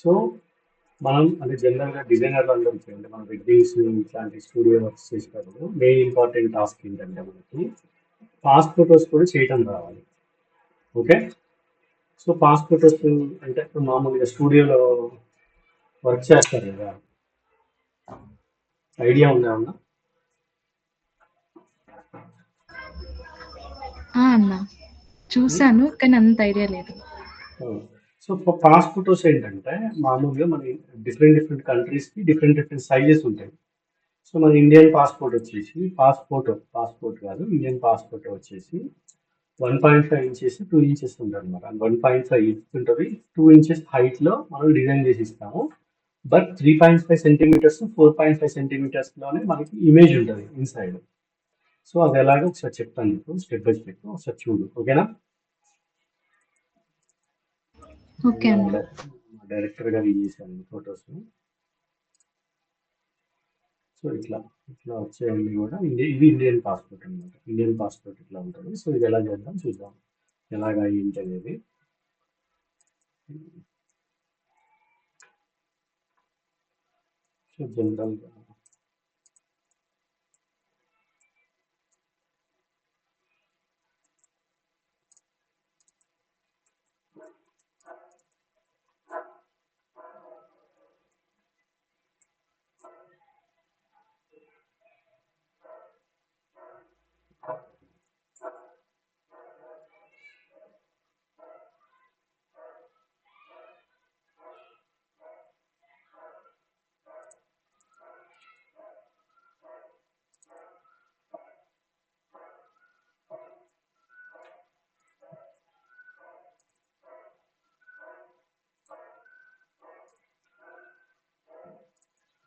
So మనం అంటే జనరల్గా డిజైనర్లు అందరికీ అంటే మన వెడ్డింగ్స్ ఇట్లాంటి స్టూడియో వర్క్స్ చేసేటప్పుడు మెయిన్ ఇంపార్టెంట్ టాస్క్ ఏంటంటే మనకి పాస్ ఫొటోస్ కూడా చేయటం రావాలి. ఓకే. సో పాస్ ఫొటోస్ అంటే ఇప్పుడు మామూలుగా స్టూడియోలో వర్క్ చేస్తారు కదా, ఐడియా ఉందా అన్న? అన్న చూసాను కానీ అంత ఐడియా లేదు. సో పాస్ ఫొటోస్ ఏంటంటే మామూలుగా మన డిఫరెంట్ డిఫరెంట్ కంట్రీస్కి డిఫరెంట్ డిఫరెంట్ సైజెస్ ఉంటాయి. సో మన ఇండియన్ పాస్పోర్ట్ వచ్చేసి పాస్పోర్ట్ కాదు, ఇండియన్ పాస్పోర్ట్ వచ్చేసి 1.5 ఇంచెస్ 2 ఇంచెస్ ఉంటుంది అనమాట. 1.5 ఉంటుంది, 2 ఇంచెస్ హైట్లో మనం డిజైన్ చేసి ఇస్తాము. బట్ 3.5 సెంటీమీటర్స్ 4.5 సెంటీమీటర్స్లోనే మనకి ఇమేజ్ ఉంటుంది ఇన్సైడ్. సో అది ఎలాగో ఒకసారి చెప్తాను మీకు స్టెప్ బై స్టెప్, ఒకసారి చూడు. ఓకేనా? ఓకే అన్న. డైరెక్టర్ గారు చేశాను ఫొటోస్. సో ఇట్లా ఇట్లా వచ్చేవన్నీ కూడా ఇది ఇండియన్ పాస్పోర్ట్ అనమాట. ఇండియన్ పాస్పోర్ట్ ఇట్లా ఉంటుంది. సో ఇది ఎలా చేద్దాం చూద్దాం, ఎలాగా ఏంటి అనేది. సో జనరల్గా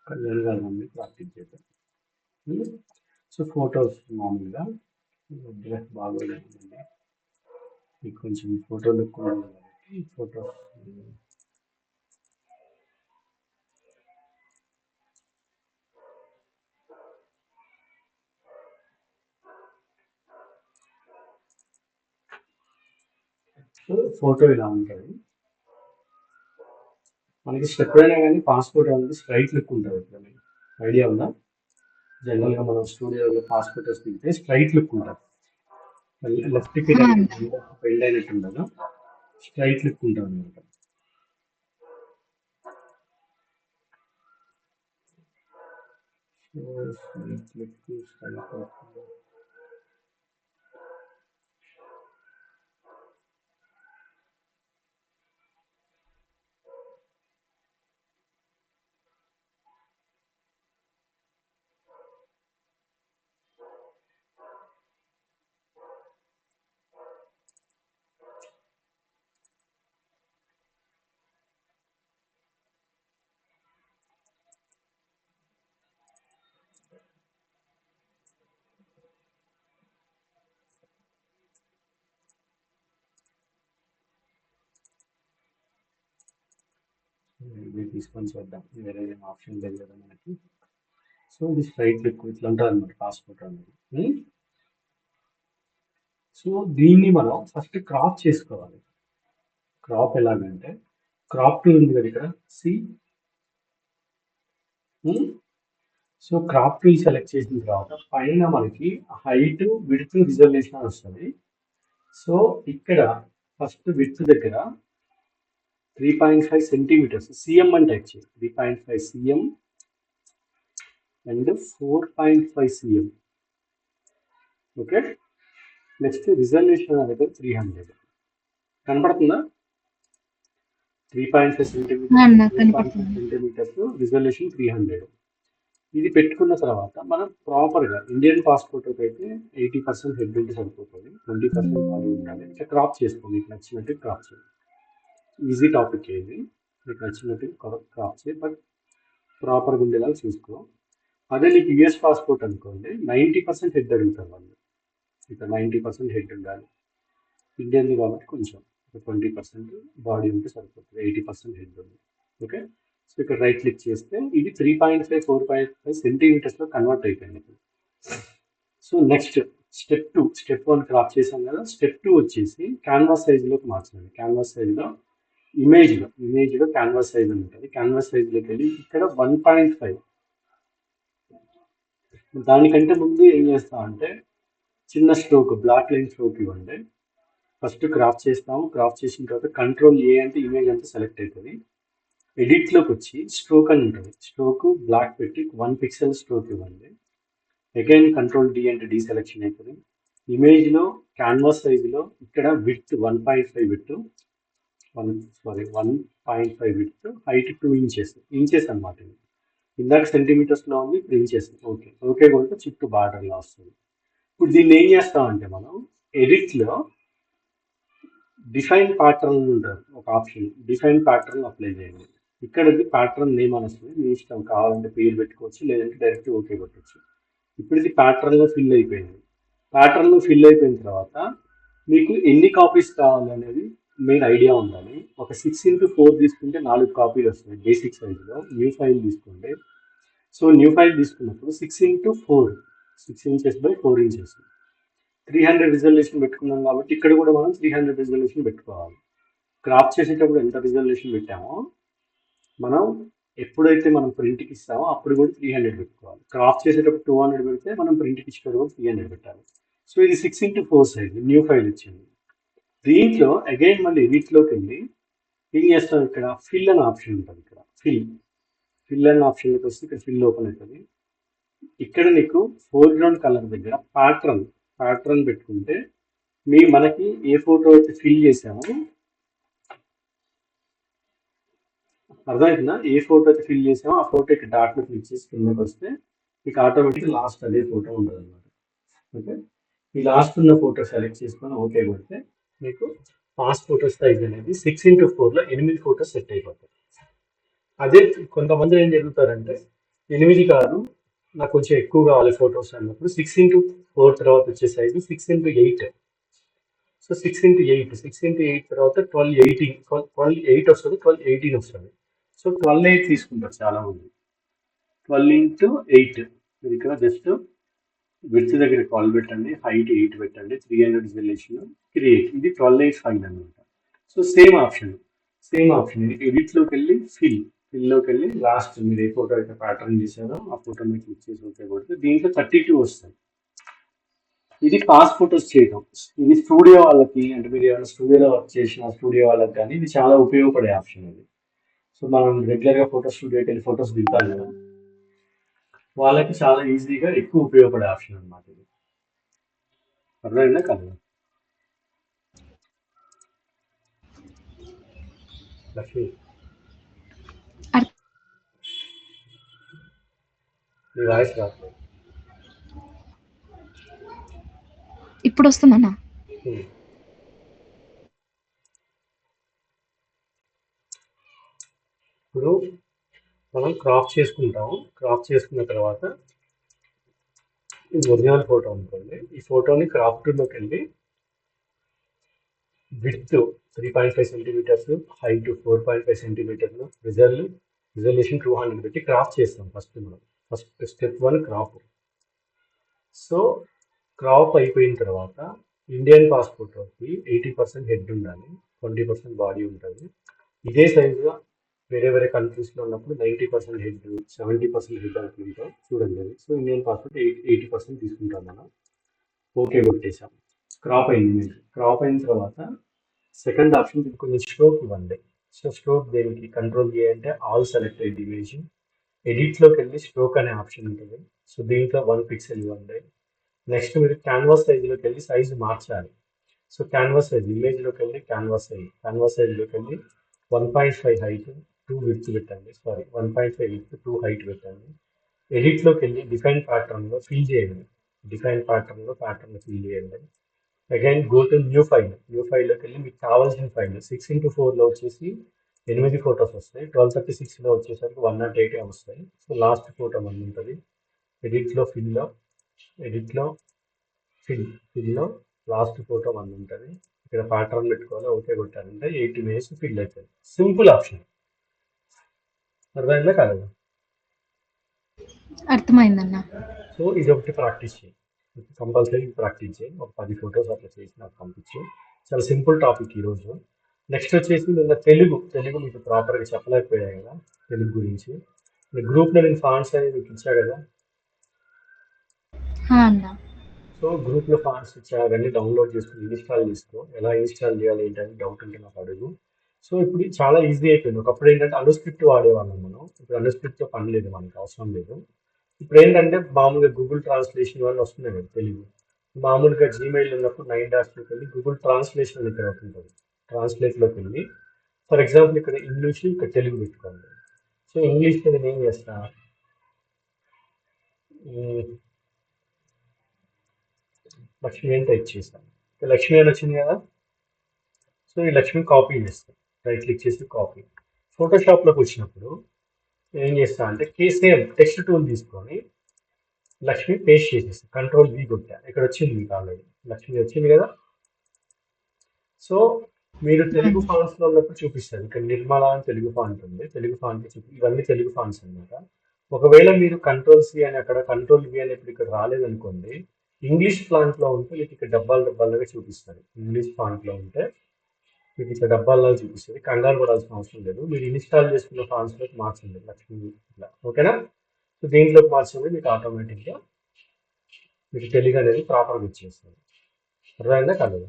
కళ్యాణ్ ప్రాక్టీస్ చేద్దాం. సో ఫొటోస్ మామూలుగా బాగోలేదండి, మీకు కొంచెం ఫోటోలు ఎక్కువ కాబట్టి ఫొటోస్ ఫోటో ఇలా ఉంటుంది. మనకి ఎప్పుడైనా కానీ పాస్పోర్ట్ అనేది స్ట్రైట్ లుక్ ఉంటుంది. ఎప్పుడైనా ఐడియా ఉందా? జనరల్గా మనం స్టూడియోలో పాస్పోర్ట్ దిగితే స్ట్రైట్ లుక్ ఉంటుంది. లెఫ్ట్కి రైట్ బెండ్ అయినట్టు ఉండదు, స్ట్రైట్ లుక్ ఉంటుంది అనమాట. స్ట్రైట్ లుక్ స్ట్రైట్ లుక్ ఇది తీసుకొని చేద్దాం, వేరే ఆప్షన్ లేదు కదా మనకి. సో ఇది స్ట్రైట్ లుక్ ఇట్లా ఉంటుంది అనమాట పాస్పోర్ట్ అనేది. సో దీన్ని మనం ఫస్ట్ క్రాప్ చేసుకోవాలి. క్రాప్ ఎలాగంటే క్రాప్ టూల్ ఉంది కదా ఇక్కడ, సో క్రాప్ టూల్ సెలెక్ట్ చేసిన తర్వాత పైన మనకి హైట్ విడ్త్ రిజల్యూషన్ వస్తుంది. సో ఇక్కడ ఫస్ట్ విడ్త్ దగ్గర 3.5 సెంటీమీటర్స్ సిఎం అని టైప్ చేయండి. 3.5 CM and 4.5 CM. Okay. Next resolution అనేది 300 కనపడుతుందా? 3.5 సెంటీమీటర్స్ రిజల్యూషన్ 300. ఇది పెట్టుకున్న తర్వాత మనం ప్రాపర్గా ఇండియన్ పాస్పోర్ట్ అయితే 80% హెడ్ ఉంటే సరిపోతుంది, 20% బాడీ ఉండాలి. ఇట్లా క్రాప్ చేసుకోండి, మీకు నచ్చినట్టు క్రాప్ చేయండి. ఈజీ టాపిక్ ఇది, మీకు నచ్చినట్టు క్రాప్ చేయి, బట్ ప్రాపర్గా ఉండేలాగా చూసుకో. అదే నీకు యూఎస్ పాస్పోర్ట్ అనుకోండి, 90% హెడ్ అడుగుతారు వాళ్ళు. ఇక్కడ 90% హెడ్ ఉండాలి. ఇండియన్ కాబట్టి కొంచెం 20% బాడీ ఉంటే సరిపోతుంది, 80% హెడ్ ఉంది. ఓకే. సో ఇక్కడ రైట్ క్లిక్ చేస్తే ఇది 3.5 4.5 సెంటీమీటర్స్లో కన్వర్ట్ అయిపోయింది. సో నెక్స్ట్ స్టెప్ 1 క్రాప్ చేసాం కదా. స్టెప్ 2 వచ్చేసి క్యాన్వాస్ సైజులోకి మార్చండి. క్యాన్వాస్ సైజులో ఇమేజ్లో క్యాన్వాస్ సైజ్ అని ఉంటుంది. క్యాన్వాస్ సైజ్లోకి వెళ్ళి ఇక్కడ 1.5 దానికంటే ముందు ఏం చేస్తాం అంటే చిన్న స్ట్రోక్ బ్లాక్ లైన్ స్ట్రోక్ ఇవ్వండి. ఫస్ట్ క్రాప్ చేస్తాము. క్రాప్ చేసిన తర్వాత కంట్రోల్ ఏ అంటే ఇమేజ్ అంతా సెలెక్ట్ అవుతుంది. ఎడిట్లోకి వచ్చి స్ట్రోక్ అని ఉంటుంది. స్ట్రోక్ బ్లాక్ పెట్టి 1 పిక్సెల్ స్ట్రోక్ ఇవ్వండి. అగైన్ కంట్రోల్ డి అంటే డీసెలెక్షన్ అవుతుంది. ఇమేజ్లో క్యాన్వాస్ సైజులో ఇక్కడ width 1.5 width 1.5 width height 2 inches అనమాట. ఇందాక సెంటీమీటర్స్లో ఉంది, ఇప్పుడు ఇంచెస్. ఓకే కొడితే చుట్టూ బార్డర్లా వస్తుంది. ఇప్పుడు దీన్ని ఏం చేస్తామంటే మనం ఎడిట్లో డిఫైన్ ప్యాటర్న్ ఉంటుంది ఒక ఆప్షన్. డిఫైన్ ప్యాటర్న్ అప్లై చేయండి. ఇక్కడ ప్యాటర్న్ నేమ్ అని వస్తుంది. మీ ఇష్టం, కావాలంటే పేరు పెట్టుకోవచ్చు, లేదంటే డైరెక్ట్ ఓకే కొట్టచ్చు. ఇప్పుడు ఇది ప్యాటర్న్లో ఫిల్ అయిపోయింది. ప్యాటర్న్లో ఫిల్ అయిపోయిన తర్వాత మీకు ఎన్ని కాపీస్ కావాలనేది మెయిన్ ఐడియా ఉండాలి. ఒక 6x4 తీసుకుంటే 4 కాపీలు వస్తాయి బేసిక్ సైజులో. న్యూ ఫైల్ తీసుకోండి. సో న్యూ ఫైల్ తీసుకున్నప్పుడు 6x4 6 inches by 4 inches 300 resolution పెట్టుకున్నాం కాబట్టి ఇక్కడ కూడా మనం 300 రిజల్యూషన్ పెట్టుకోవాలి. క్రాప్ చేసేటప్పుడు ఎంత రిజల్యూషన్ పెట్టామో మనం ఎప్పుడైతే మనం ప్రింట్కి ఇస్తామో అప్పుడు కూడా 300 పెట్టుకోవాలి. క్రాప్ చేసేటప్పుడు 200 పెడితే మనం ప్రింట్కి ఇచ్చేటప్పుడు 300 పెట్టాలి. సో ఇది 6x4 సైజ్ న్యూ ఫైల్ ఇచ్చింది. దీంట్లో అగైన్ మళ్ళీ ఎడిట్లోకి వెళ్ళి ఏం చేస్తాం, ఇక్కడ ఫిల్ అనే ఆప్షన్ ఉంటుంది. ఇక్కడ ఫిల్ అనే ఆప్షన్లోకి వస్తే ఇక్కడ ఫిల్ ఓపెన్ అవుతుంది. ఇక్కడ నీకు ఫోర్గ్రౌండ్ కలర్ దగ్గర ప్యాటర్న్ పెట్టుకుంటే మనకి ఏ ఫోటో అయితే ఫిల్ చేసామో అర్థమవుతుందా? ఏ ఫోటో అయితే ఫిల్ చేసామో ఆ ఫోటో ఇక్కడ డాట్ను క్లిక్ చేసి కిందకి వస్తే మీకు ఆటోమేటిక్ లాస్ట్ అదే ఫోటో ఉంటుంది అనమాట. ఓకే, ఈ లాస్ట్ ఉన్న ఫోటో సెలెక్ట్ చేసుకొని ఓకే కొడితే మీకు పాస్ ఫోటో సైజ్ అనేది 6x4లో 8 ఫోటోస్ సెట్ అయిపోతాయి. అదే కొంతమంది ఏం జరుగుతారంటే 8 కాదు నాకు కొంచెం ఎక్కువ కావాలి ఫొటోస్ అన్నప్పుడు 6x4 తర్వాత వచ్చే సైజు 6x8. సో 6x8 తర్వాత 12 వస్తుంది, 12 వస్తుంది. సో 12 తీసుకుంటారు చాలా మంది. 12x8 మీరు ఇక్కడ జస్ట్ విడ్త్ దగ్గర 12 పెట్టండి, హైట్ 8 పెట్టండి, 300 రిజల్యూషన్ క్రియేట్. ఇది 12x ఫైల్ అనమాట. సో సేమ్ ఆప్షన్ ఎడిట్లోకి వెళ్ళి ఫిల్లోకి వెళ్ళి లాస్ట్ మీరు ఏ ఫోటో అయితే ప్యాటర్న్ చేశారో ఆ ఫోటోని క్లిక్ చేసి ఓకే కొడితే దీంట్లో 32 వస్తాయి. ఇది పాస్ ఫోటోస్ చేయడం. ఇది స్టూడియో వాళ్ళకి, అంటే మీరు ఏమైనా స్టూడియోలో వర్క్ చేసిన స్టూడియో వాళ్ళకి కానీ ఇది చాలా ఉపయోగపడే ఆప్షన్ ఇది. సో మనం రెగ్యులర్గా ఫోటో స్టూడియోకి వెళ్ళి ఫొటోస్ దిగుతాం కదా, వాళ్ళకి చాలా ఈజీగా ఎక్కువ ఉపయోగపడే ఆప్షన్ అనమాట ఇది. అర్థమైందా కదా? లక్ష్మి మీ వాయిస్ రావట్లేదు. ఇప్పుడు వస్తుందన్నా? ఇప్పుడు మనం క్రాప్ చేసుకుంటాము. క్రాప్ చేసుకున్న తర్వాత ఇది ఒరిజినల్ ఫోటో అనుకోండి. ఈ ఫోటోని క్రాప్ టూల్లోకి వెళ్ళి విడ్త్ 3.5 సెంటీమీటర్స్, హైట్ 4.5 సెంటీమీటర్లు, రిజల్యూషన్ 200 పెట్టి క్రాప్ చేస్తాం. First step 1 crop. So crop అయిపోయిన తర్వాత ఇండియన్ పాస్పోర్ట్కి 80% హెడ్ ఉండాలి, 20% బాడీ ఉంటుంది. ఇదే సైజుగా వేరే కంట్రీస్లో ఉన్నప్పుడు 90% హెడ్, 70% హెడ్ అనుకుంటాం చూడండి. సో ఇండియన్ పాస్పోర్ట్ 80% తీసుకుంటాం మనం. ఓకే కొట్టేసాం. క్రాప్ అయింది. క్రాప్ అయిన తర్వాత సెకండ్ ఆప్షన్ కొంచెం స్ట్రోక్ ఇవ్వండి. సో స్ట్రోక్ దేనికి, కంట్రోల్ చేయాలంటే ఆల్ సెలెక్టెడ్ ఇమేజ్. ఎడిట్లోకి వెళ్ళి స్ట్రోక్ అనే ఆప్షన్ ఉంటుంది. సో దీంట్లో 1 పిక్సెల్ ఇవ్వండి. నెక్స్ట్ మీరు క్యాన్వాస్ సైజులోకి వెళ్ళి సైజు మార్చాలి. సో క్యాన్వాస్ సైజ్ ఇమేజ్లోకి వెళ్ళి క్యాన్వాస్ సైజ్లోకి వెళ్ళి 1.5 హైట్ 2 విడ్త్ పెట్టండి. 1.5 విడ్త్ 2 హైట్ పెట్టండి. ఎడిట్లోకి వెళ్ళి డిఫైన్ ప్యాటర్న్లో ఫిల్ చేయండి. ప్యాటర్న్ ఫిల్ చేయండి. అగైన్ గో టు న్యూ ఫైల్లోకి వెళ్ళి మీకు కావాల్సిన ఫైల్ 6x4లో వచ్చేసి 8 ఫొటోస్ వస్తాయి. 1236లో వచ్చేసరికి 108 వస్తాయి. సో లాస్ట్ ఫోటో 1 ఉంటుంది. ఎడిట్లో ఫిల్లో లాస్ట్ ఫోటో 1 ఉంటుంది. ఇక్కడ ప్యాటర్న్ పెట్టుకోవాలి. ఓకే కొట్టారంటే 8 ఇమేజ్ ఫిల్ అవుతుంది. Simple option. అర్థమైందా కాలేదా? అర్థమైందన్న. సో ఇది ఒకటి ప్రాక్టీస్ చేయి, కంపల్సరీ ప్రాక్టీస్ చేయి. ఒక 10 ఫొటోస్ అట్లా చేసి నాకు పంపించి. చాలా సింపుల్ టాపిక్ ఈరోజు. నెక్స్ట్ వచ్చేసి నిన్న తెలుగు మీకు ప్రాపర్గా చెప్పలేకపోయాయి కదా తెలుగు గురించి. గ్రూప్లో నేను ఫాంట్స్ అనేది మీకు ఇచ్చా కదా. అన్న. సో గ్రూప్లో ఫాంట్స్ ఇచ్చా, అవన్నీ డౌన్లోడ్ చేసుకుని ఇన్స్టాల్ చేసుకో. ఎలా ఇన్స్టాల్ చేయాలి ఏంటని డౌట్ ఉంటే నాకు అడుగు. సో ఇప్పుడు ఇది చాలా ఈజీ అయిపోయింది. ఒకప్పుడు ఏంటంటే అనుస్క్రిప్ట్ వాడేవాళ్ళం మనం, ఇప్పుడు అనుస్క్రిప్ట్తో పని లేదు, మనకి అవసరం లేదు. ఇప్పుడు ఏంటంటే మామూలుగా గూగుల్ ట్రాన్స్లేషన్ ఇవన్నీ వస్తున్నాయి కదా తెలుగు. మామూలుగా జీమెయిల్ ఉన్నప్పుడు 9 డాట్స్లోకి వెళ్ళి గూగుల్ ట్రాన్స్లేషన్ అని ఇక్కడ ఒకటి ఉంటుంది. ట్రాన్స్లేట్లోకి వెళ్ళి ఫర్ ఎగ్జాంపుల్ ఇక్కడ ఇంగ్లీష్ ఇక్కడ తెలుగు పెట్టుకోండి. సో ఇంగ్లీష్లో నేను ఏం చేస్తా, లక్ష్మి అని టైప్ చేస్తాను. లక్ష్మి అని వచ్చింది కదా. సో ఈ లక్ష్మి కాపీ చేస్తాను, రైట్ క్లిక్ చేసి కాపీ. ఫోటోషాప్లోకి వచ్చినప్పుడు ఏం చేస్తా అంటే సేమ్ టెక్స్ట్ టూల్ తీసుకొని లక్ష్మి పేస్ట్ చేసేసి Ctrl+V కొట్టా. ఇక్కడ వచ్చింది మీకు ఆల్రెడీ లక్ష్మి వచ్చింది కదా. సో మీరు తెలుగు ఫాంట్స్ లో ఉన్నప్పుడు చూపిస్తారు. ఇక్కడ నిర్మల అని తెలుగు ఫాంట్ ఉంది, తెలుగు ఫాంట్ ఇవన్నీ తెలుగు ఫాంట్స్ అన్నమాట. ఒకవేళ మీరు Ctrl+C అని అక్కడ Ctrl+V అని ఇక్కడ రాలేదనుకోండి, ఇంగ్లీష్ ఫాంట్ లో ఉంటే మీకు ఇక్కడ డబ్బాలుగా చూపిస్తారు. ఇంగ్లీష్ ఫాంట్ లో ఉంటే మీకు ఇక్కడ డబ్బాల్లాగా చూపిస్తుంది. కంగారు పడాల్సిన అవసరం లేదు. మీరు ఇన్స్టాల్ చేసుకున్న ఫాంట్స్ లోకి మార్చండి లక్ష్మి ఇట్లా, ఓకేనా. సో దీంట్లోకి మార్చండి, మీకు ఆటోమేటిక్గా మీకు తెలుగు అనేది ప్రాపర్గా ఇచ్చేస్తుంది. అర్థమైందా కాదు.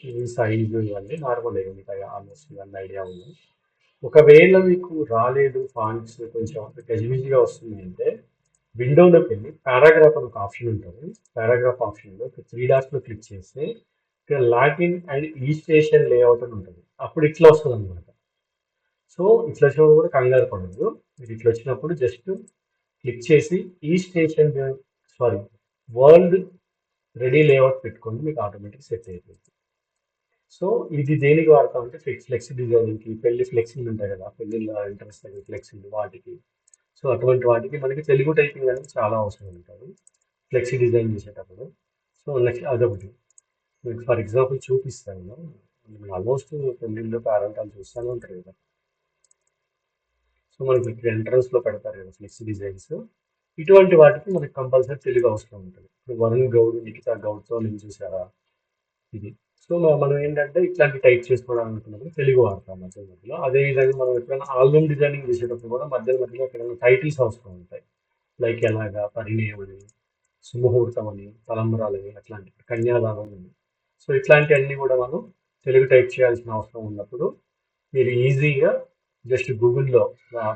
ఈ సైజు ఇవన్నీ నార్మల్ మీకు ఆల్మోస్ట్ ఇవన్నీ ఐడియా ఉంది. ఒకవేళ మీకు రాలేదు, ఫాంట్స్ కొంచెం గజిబిజిగా వస్తుంది అంటే విండోలోకి వెళ్ళి పారాగ్రాఫ్ అని ఒక ఆప్షన్ ఉంటుంది. పారాగ్రాఫ్ ఆప్షన్లో 3 డాట్స్లో క్లిక్ చేస్తే ఇక్కడ లాగిన్ అండ్ రిజిస్ట్రేషన్ లేఅవుట్ అని ఉంటుంది. అప్పుడు ఇట్లా వస్తుంది అనమాట. సో ఇట్లా వచ్చినప్పుడు కూడా కంగారు పడదు. మీరు ఇట్లా వచ్చినప్పుడు జస్ట్ క్లిక్ చేసి వరల్డ్ రెడీ లేఅవుట్ పెట్టుకోండి, మీకు ఆటోమేటిక్ సెట్ అయిపోతుంది. సో ఇది దేనికి వాడతాం అంటే ఫ్లెక్సీ డిజైనింగ్కి, పెళ్లి ఫ్లెక్సీలు ఉంటాయి కదా, పెళ్లిళ్ళ ఇంట్రెస్ట్ అయ్యే ఫ్లెక్సీలు వాటికి. సో అటువంటి వాటికి మనకి తెలుగు టైపింగ్ అనేది చాలా అవసరం ఉంటుంది ఫ్లెక్సీ డిజైన్ చేసేటప్పుడు. సో నెక్స్ట్ అదొకటి మీకు ఫర్ ఎగ్జాంపుల్ చూపిస్తాను. ఆల్మోస్ట్ పెళ్లిళ్ళు పేరెంటాలు చూస్తూనే ఉంటారు కదా. సో మనకి ఇక్కడ ఎంట్రన్స్లో పెడతారు కదా ఫ్లెక్సీ డిజైన్స్. ఇటువంటి వాటికి మనకి కంపల్సరీ తెలుగు అవసరం ఉంటుంది. ఇప్పుడు వరుణ్ గౌడ్, నిఖితా గౌడ్తో నేను చూసారా ఇది. సో మనం ఏంటంటే ఇట్లాంటి టైప్ చేసుకోవడానికి అనుకున్నప్పుడు తెలుగు వాడతాం మధ్యలో. అదేవిధంగా మనం ఎప్పుడైనా ఆల్బమ్ డిజైనింగ్ చేసేటప్పుడు కూడా మధ్యలో ఎక్కడైనా టైటిల్స్ అవసరం ఉంటాయి. లైక్ ఎలాగా పరిణయం అని, సుముహూర్తం అని, తలంబరాలని, అట్లాంటి కన్యాదానం అని. సో ఇట్లాంటివన్నీ కూడా మనం తెలుగు టైప్ చేయాల్సిన అవసరం ఉన్నప్పుడు మీరు ఈజీగా జస్ట్ గూగుల్లో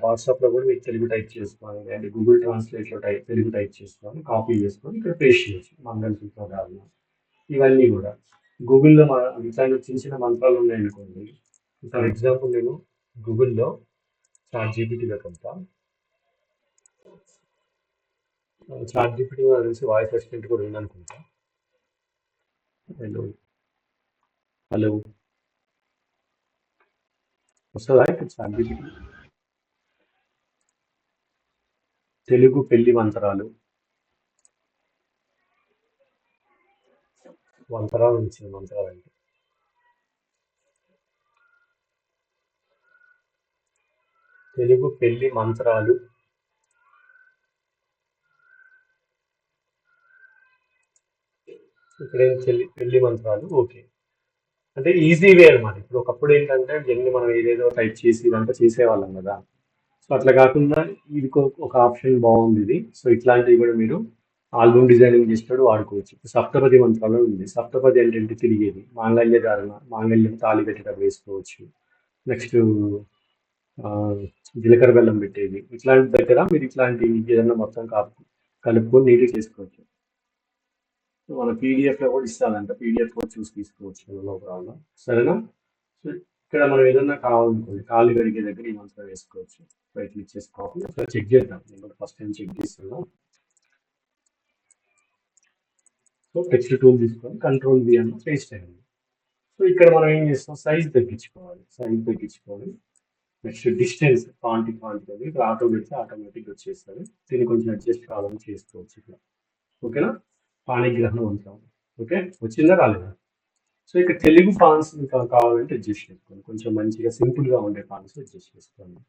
వాట్సాప్లో కూడా మీరు తెలుగు టైప్ చేసుకోవాలి, అంటే గూగుల్ ట్రాన్స్లేట్లో తెలుగు టైప్ చేసుకొని కాపీ చేసుకొని ఇక్కడ పేస్ట్ చేయొచ్చు. మంగళసూత్రం ఇవన్నీ కూడా గూగుల్లో ఇట్లాంటి చిన్న చిన్న మంత్రాలు ఉన్నాయనుకోండి. ఫర్ ఎగ్జాంపుల్ నేను గూగుల్లో ChatGPTలోకి వెళ్తా. ChatGPT తెలిసి వాయిస్ అసిస్టెంట్ కూడా ఉందనుకుంటా. హలో వస్తుందా ఇక్కడ ChatGPT? తెలుగు పెళ్లి మంత్రాలు ఇచ్చిన మంత్రాలంటే తెలుగు పెళ్లి మంత్రాలు. ఇక్కడ పెళ్లి మంత్రాలు. ఓకే, అంటే ఈజీ వే అనమాట. ఇప్పుడు ఒకప్పుడు ఏంటంటే జన్ని మనం ఏదేదో టైప్ చేసి ఇదంతా చేసేవాళ్ళం కదా. సో అట్లా కాకుండా ఇది ఒక ఆప్షన్ బాగుంది ఇది. సో ఇట్లాంటివి కూడా మీరు ఆల్బమ్ డిజైనింగ్ చేసినప్పుడు వాడుకోవచ్చు. సప్తపది మంత్రాలు ఉంది. సప్తపది ఏంటంటే తిరిగేది, మాంగళ్య ధారణ, మాంగళ్యం తాళి పెట్టేటప్పుడు వేసుకోవచ్చు. నెక్స్ట్ జీలకర్ర బెల్లం పెట్టేది. ఇట్లాంటి దగ్గర మీరు ఇట్లాంటి ఏదన్నా మొత్తం కలుపుకొని నీట్గా చేసుకోవచ్చు. మన పీడిఎఫ్లో కూడా ఇస్తానంట, పీడిఎఫ్ కూడా చూసి తీసుకోవచ్చు, నో ప్రాబ్లం. సరేనా. సో ఇక్కడ మనం ఏదన్నా కావాలనుకోండి, కాలు కడిగే దగ్గర ఈ మంత్రం వేసుకోవచ్చు. రైట్ క్లిక్ చేసి కాపీ ఒకసారి చెక్ చేద్దాం. నేను కూడా ఫస్ట్ టైం చెక్ చేస్తున్నా. సో టెక్స్ట్ టూల్ తీసుకొని Ctrl+V అన్న పేస్ట్ అయ్యింది. సో ఇక్కడ మనం ఏం చేస్తాం, సైజ్ తగ్గించుకోవాలి. నెక్స్ట్ డిస్టెన్స్ ఫాంట్ అనేది ఇక్కడ ఆటో పెడితే ఆటోమేటిక్ వచ్చేస్తుంది. దీన్ని కొంచెం అడ్జస్ట్ కావాలని చేసుకోవచ్చు ఇక్కడ, ఓకేనా. పాణిగ్రహణం అంటాం. ఓకే, వచ్చిందా రాలేదా. సో ఇక్కడ తెలుగు ఫాంట్స్ కావాలంటే అడ్జస్ట్ చేసుకోండి, కొంచెం మంచిగా సింపుల్గా ఉండే ఫాంట్స్ అడ్జస్ట్ చేసుకోండి.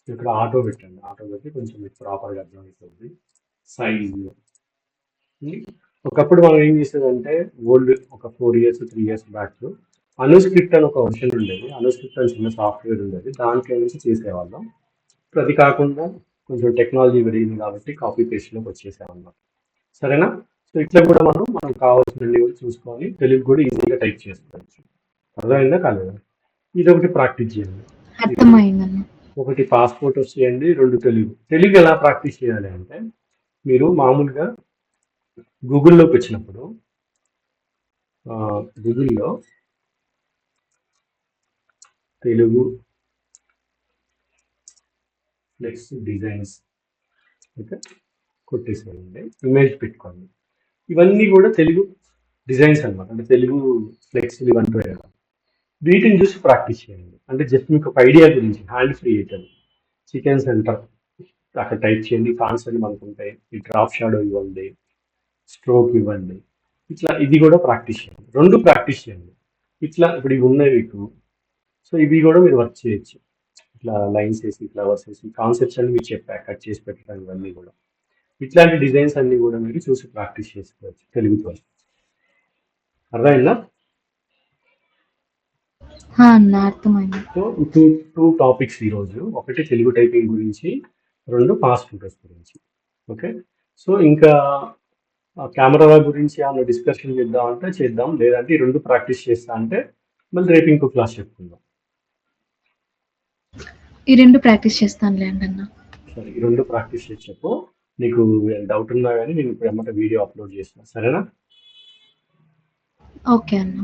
ఇక్కడ ఆటో పెట్టండి, ఆటో పెట్టి కొంచెం మీకు ప్రాపర్గా అర్థమవుతుంది. సైజు ఒకప్పుడు మనం ఏం చేసేదంటే ఓల్డ్ ఒక 4 ఇయర్స్ 3 ఇయర్స్ బ్యాక్ అనుస్క్రిప్ట్ అని ఒక వర్షన్ ఉండేది. అనుస్క్రిప్ట్ అని చిన్న సాఫ్ట్వేర్ ఉండేది. దాంట్లో నుంచి చేసేవాళ్ళం. ఇప్పుడు అది కాకుండా కొంచెం టెక్నాలజీ పెరిగింది కాబట్టి కాపీ పేస్ట్లోకి వచ్చేసామన్నమాట. సరేనా? సో ఇట్లా కూడా మనం కావాల్సినవి కూడా చూసుకొని తెలుగు కూడా ఈజీగా టైప్ చేసుకోవచ్చు. అర్థమైందా కాలేదా? ఇది ఒకటి ప్రాక్టీస్ చేయండి. అర్థమైందన్న. ఒకటి పాస్పోర్ట్ వచ్చేయండి, 2 తెలుగు ఎలా ప్రాక్టీస్ చేయాలి అంటే మీరు మామూలుగా గూగుల్లోకి వచ్చినప్పుడు గూగుల్లో తెలుగు ఫ్లెక్స్ డిజైన్స్ ఓకే కొట్టేసేయండి, ఇమేజ్ పెట్టుకోండి. ఇవన్నీ కూడా తెలుగు డిజైన్స్ అన్నమాట, అంటే తెలుగు ఫ్లెక్స్ ఇవన్నీ కదా. వీటిని చూసి ప్రాక్టీస్ చేయండి. అంటే జస్ట్ మీకు ఒక ఐడియా గురించి హ్యాండ్ ఫ్రీ అవుతుంది. చికెన్ సెంటర్ అక్కడ టైప్ చేయండి, ఫాన్స్ అని మనకు ఉంటాయి. ఈ డ్రాప్ షాడో ఇవ్వండి, స్ట్రోక్ ఇవ్వండి. ఇట్లా ఇది కూడా ప్రాక్టీస్ చేయండి, 2 ప్రాక్టీస్ చేయండి. ఇట్లా ఇప్పుడు ఇవి ఉన్నాయి మీకు, సో ఇవి కూడా మీరు వర్క్ చేయొచ్చు. ఇట్లా లైన్స్ వేసి ఫ్లవర్స్ వేసి కాన్సెప్ట్స్ అన్ని మీకు చెప్పా, కట్ చేసి పెట్టడం ఇవన్నీ కూడా. ఇట్లాంటి డిజైన్స్ అన్ని కూడా మీరు చూసి ప్రాక్టీస్ చేసుకోవచ్చు తెలుగుతో. అర్థమైందా? అన్న అర్థమైంది. సో టూ టాపిక్స్ ఈరోజు, ఒకటి తెలుగు టైపింగ్ గురించి, 2 పాస్ ఫోటోస్ గురించి. ఓకే, సో ఇంకా కెమెరా గురించి ఏమైనా డిస్కషన్ చేద్దాం అంటే చేద్దాం, లేదంటే ఈ 2 ప్రాక్టీస్ చేస్తా అంటే మళ్ళీ రేపు ఇంకో క్లాస్ చెప్పుకుందాం. ఈ 2 ప్రాక్టీస్ చేస్తానులేండి అన్న. సరే, ఈ 2 ప్రాక్టీస్ చేసి చెప్పు. నీకు డౌట్ ఉన్నా కానీ నేను ఇప్పుడు ఏమంటే వీడియో అప్లోడ్ చేస్తాను. సరేనా? ఓకే అన్న.